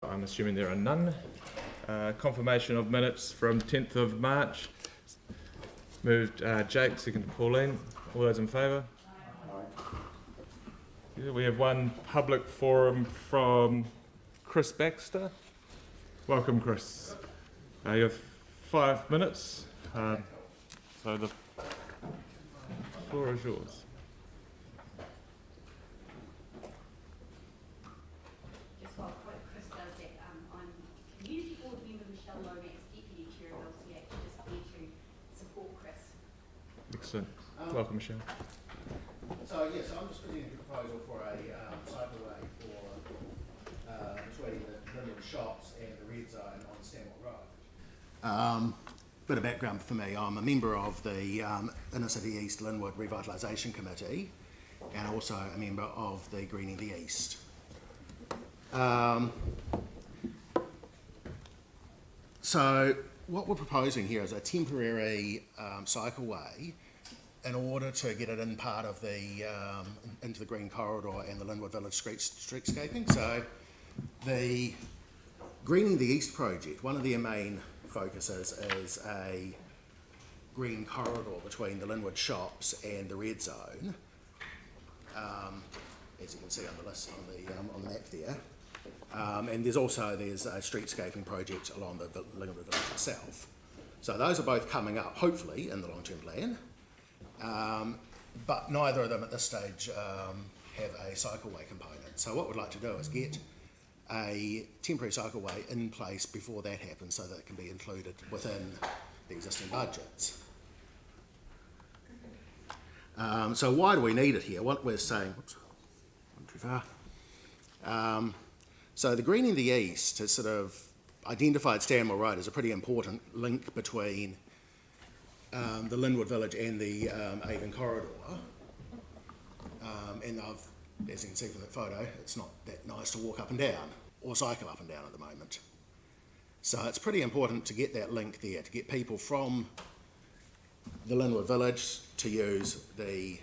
I'm assuming there are none. Confirmation of minutes from 10th of March. Moved Jake, second Pauline. All those in favour? Yeah, we have one public forum from Chris Baxter. Welcome, Chris. You have 5 minutes, so the floor is yours. Just while Chris does that, I'm Community Board Member Michelle Lomax, Deputy Chair of LCH, just here to support Chris. Excellent. Welcome, Michelle. So yes, I'm just putting a proposal for a cycleway for between the Linwood Shops and the Red Zone on Stanmore Road. Bit of background for me, I'm a member of the Inner City East Linwood Revitalisation Committee and also a member of the Greening the East. So what we're proposing here is a temporary cycleway in order to get it in part of the into the Green Corridor and the Linwood Village streetscaping. So the Greening the East project, one of their main focuses is a green corridor between the Linwood Shops and the Red Zone, as you can see on the list on the map there. And there's a streetscaping project along the Linwood Village itself. So those are both coming up, hopefully, in the long-term plan. But neither of them at this stage have a cycleway component. So what we'd like to do is get a temporary cycleway in place before that happens so that it can be included within the existing budgets. So why do we need it here? What we're saying, oops, went too far. So the Greening the East has sort of identified Stanmore Road as a pretty important link between the Linwood Village and the Avon Corridor. And as you can see from the photo, it's not that nice to walk up and down or cycle up and down at the moment. So it's pretty important to get that link there, to get people from the Linwood Village to use the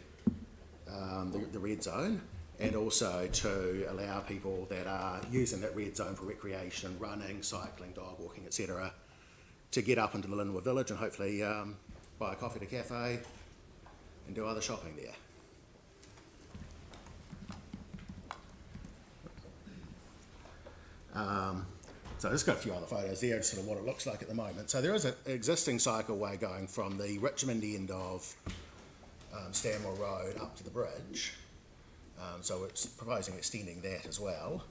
red zone, and also to allow people that are using that red zone for recreation, running, cycling, dog walking, etc., to get up into the Linwood Village and hopefully buy a coffee at a cafe and do other shopping there. So I've just got a few other photos there, just sort of what it looks like at the moment. So there is an existing cycleway going from the Richmond end of Stanmore Road up to the bridge. So it's proposing extending that as well.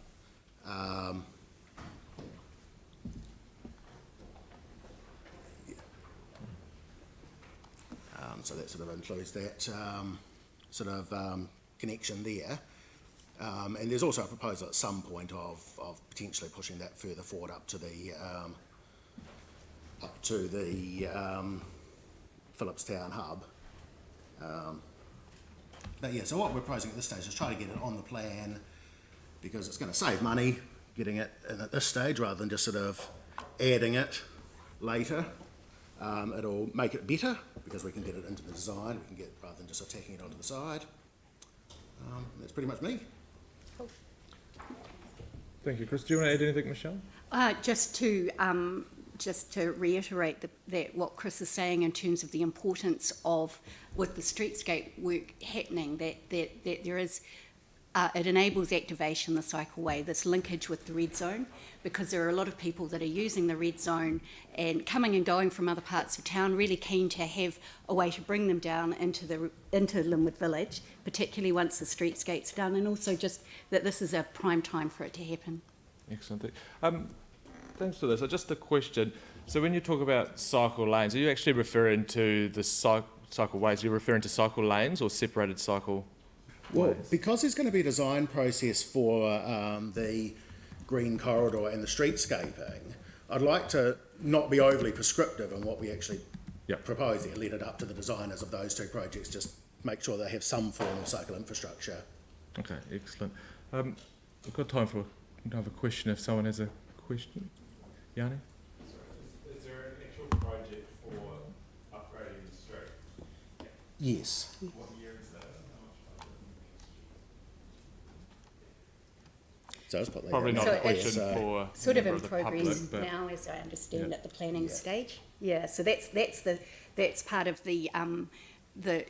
So that sort of includes that connection there. And there's also a proposal at some point of potentially pushing that further forward up to the Phillipstown hub. But yeah, so what we're proposing at this stage is try to get it on the plan, because it's going to save money getting it in at this stage rather than just sort of adding it later. It'll make it better because we can get it into the design, we can get, rather than just attacking it onto the side. That's pretty much me. Cool. Thank you, Chris. Do you want to add anything, Michelle? Just to reiterate that what Chris is saying in terms of the importance of, with the streetscape work happening, that there is, it enables activation, the cycleway, this linkage with the red zone, because there are a lot of people that are using the red zone and coming and going from other parts of town, really keen to have a way to bring them down into Linwood Village, particularly once the streetscape's done, and also just that this is a prime time for it to happen. Excellent. Thanks for this. Just a question. So when you talk about cycle lanes, are you actually referring to the cycleways? Are you referring to cycle lanes or separated cycle? Well, because there's going to be a design process for the green corridor and the streetscaping, I'd like to not be overly prescriptive on what we actually propose there, let it up to the designers of those two projects, just make sure they have some form of cycle infrastructure. Okay, excellent. We've got time for another question if someone has a question. Yanni? Is there an actual project for upgrading the street? Yes. What year is that? How much budget? So let's put that Probably in not So a there. question So- for Sort of member in the progress public, but now, as I understand Yeah. at the planning Yeah. stage. Yeah, so that's part of the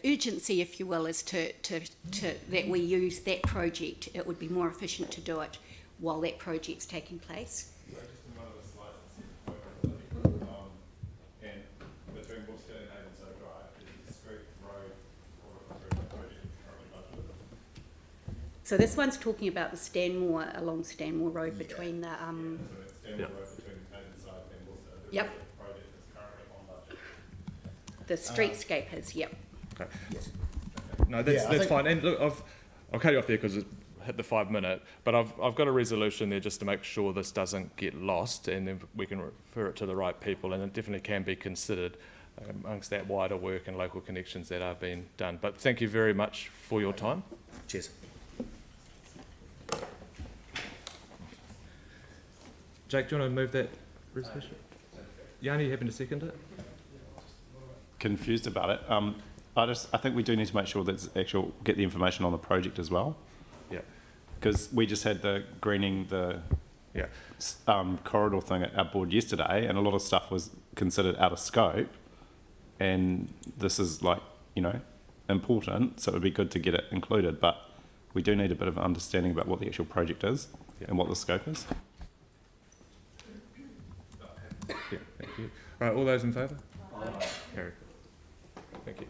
urgency, if you will, is to that we use that project. It would be more efficient to do it while that project's taking place. So just in one of the slides, it says and between Worcester and Havenside Drive, is a street, road, or improvement project currently budgeted? So this one's talking about the Stanmore, along Stanmore Road Yeah. between the, So it's Stanmore Yeah. Road between Havenside and Worcester. There Yep. is a project that's currently on budget. the streetscape is, yep. okay. Yes. No, that's, Yeah, I that's think- fine. And look, I'll cut you off there because it hit the 5 minute, but I've got a resolution there just to make sure this doesn't get lost and then we can refer it to the right people, and it definitely can be considered amongst that wider work and local connections that are being done. But thank you very much for your time. Cheers. Jake, do you want to move that resolution? Yanni, you happen to second it? Confused about it. I think we do need to make sure that get the information on the project as well, Yeah. because we just had the greening the Yeah. corridor thing at our board yesterday, and a lot of stuff was considered out of scope, and this is important, so it would be good to get it included, but we do need a bit of understanding about what the actual project is and what the scope is. Yeah, thank you. All right, all those in favour? Carried. Thank you.